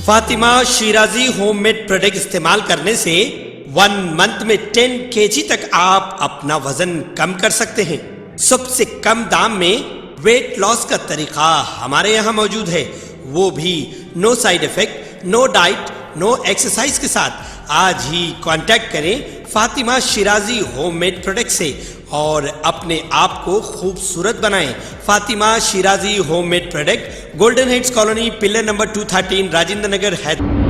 Fatima Shirazi homemade product इस्तेमाल करने से 1 मंथ में 10 kg तक आप अपना वजन कम कर सकते हैं। सबसे कम दाम में वेट लॉस का तरीका हमारे यहाँ मौजूद है, वो भी no side effect, no diet, no exercise के साथ। आज ही कांटेक्ट करें फातिमा शिराजी होममेड प्रोडक्ट से और अपने आप को खूबसूरत बनाएं। Fatima Shirazi homemade product, golden heads colony, pillar number 213, Rajendra Nagar, Hyderabad.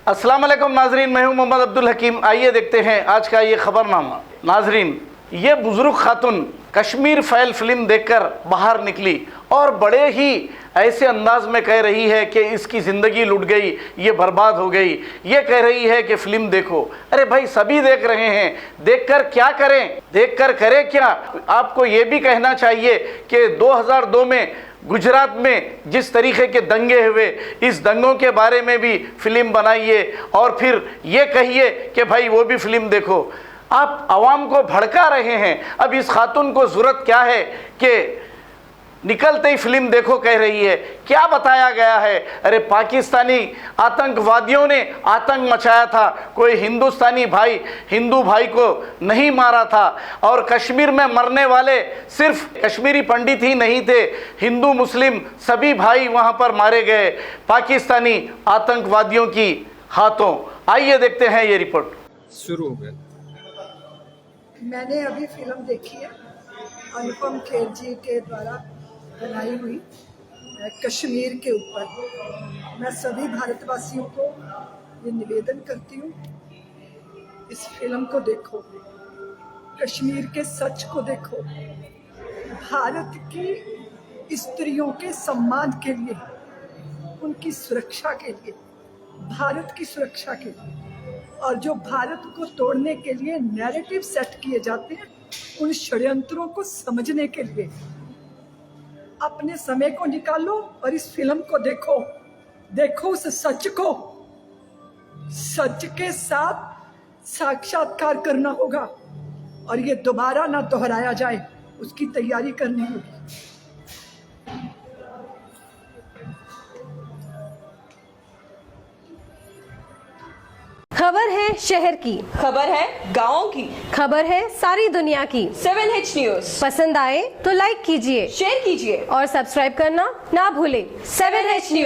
अस्सलाम वालेकुम नाजरीन, मैं हूं मोहम्मद अब्दुल हकीम। आइए देखते हैं आज का ये खबरनामा। नाजरीन, ये बुजुर्ग खातून कश्मीर फाइल फिल्म देखकर बाहर निकली और बड़े ही ऐसे अंदाज में कह रही है कि इसकी ज़िंदगी लुट गई, ये बर्बाद हो गई। ये कह रही है कि फ़िल्म देखो। अरे भाई, सभी देख रहे हैं, देखकर क्या करें, देखकर करें क्या। आपको ये भी कहना चाहिए कि 2002 में गुजरात में जिस तरीके के दंगे हुए, इस दंगों के बारे में भी फिल्म बनाइए और फिर ये कहिए कि भाई वो भी फिल्म देखो। आप आवाम को भड़का रहे हैं। अब इस खातून को ज़रूरत क्या है कि निकलते ही फिल्म देखो कह रही है। क्या बताया गया है? अरे पाकिस्तानी आतंकवादियों ने आतंक मचाया था, कोई हिंदुस्तानी भाई हिंदू भाई को नहीं मारा था। और कश्मीर में मरने वाले सिर्फ कश्मीरी पंडित ही नहीं थे, हिंदू मुस्लिम सभी भाई वहाँ पर मारे गए पाकिस्तानी आतंकवादियों की हाथों। आइए देखते हैं ये रिपोर्ट। शुरू हो गया। मैंने अभी फिल्म देखी है अनुपम खेर जी के द्वारा बनाई हुई कश्मीर के ऊपर। मैं सभी भारतवासियों को ये निवेदन करती हूँ, इस फिल्म को देखो, कश्मीर के सच को देखो, भारत की स्त्रियों के सम्मान के लिए, उनकी सुरक्षा के लिए, भारत की सुरक्षा के लिए, और जो भारत को तोड़ने के लिए नैरेटिव सेट किए जाते हैं, उन षड्यंत्रों को समझने के लिए अपने समय को निकालो और इस फिल्म को देखो। देखो उस सच को, सच के साथ साक्षात्कार करना होगा और ये दोबारा ना दोहराया जाए, उसकी तैयारी करनी होगी। खबर है शहर की, खबर है गाँव की, खबर है सारी दुनिया की। 7H न्यूज पसंद आए तो लाइक कीजिए, शेयर कीजिए और सब्सक्राइब करना ना भूलें। 7H news.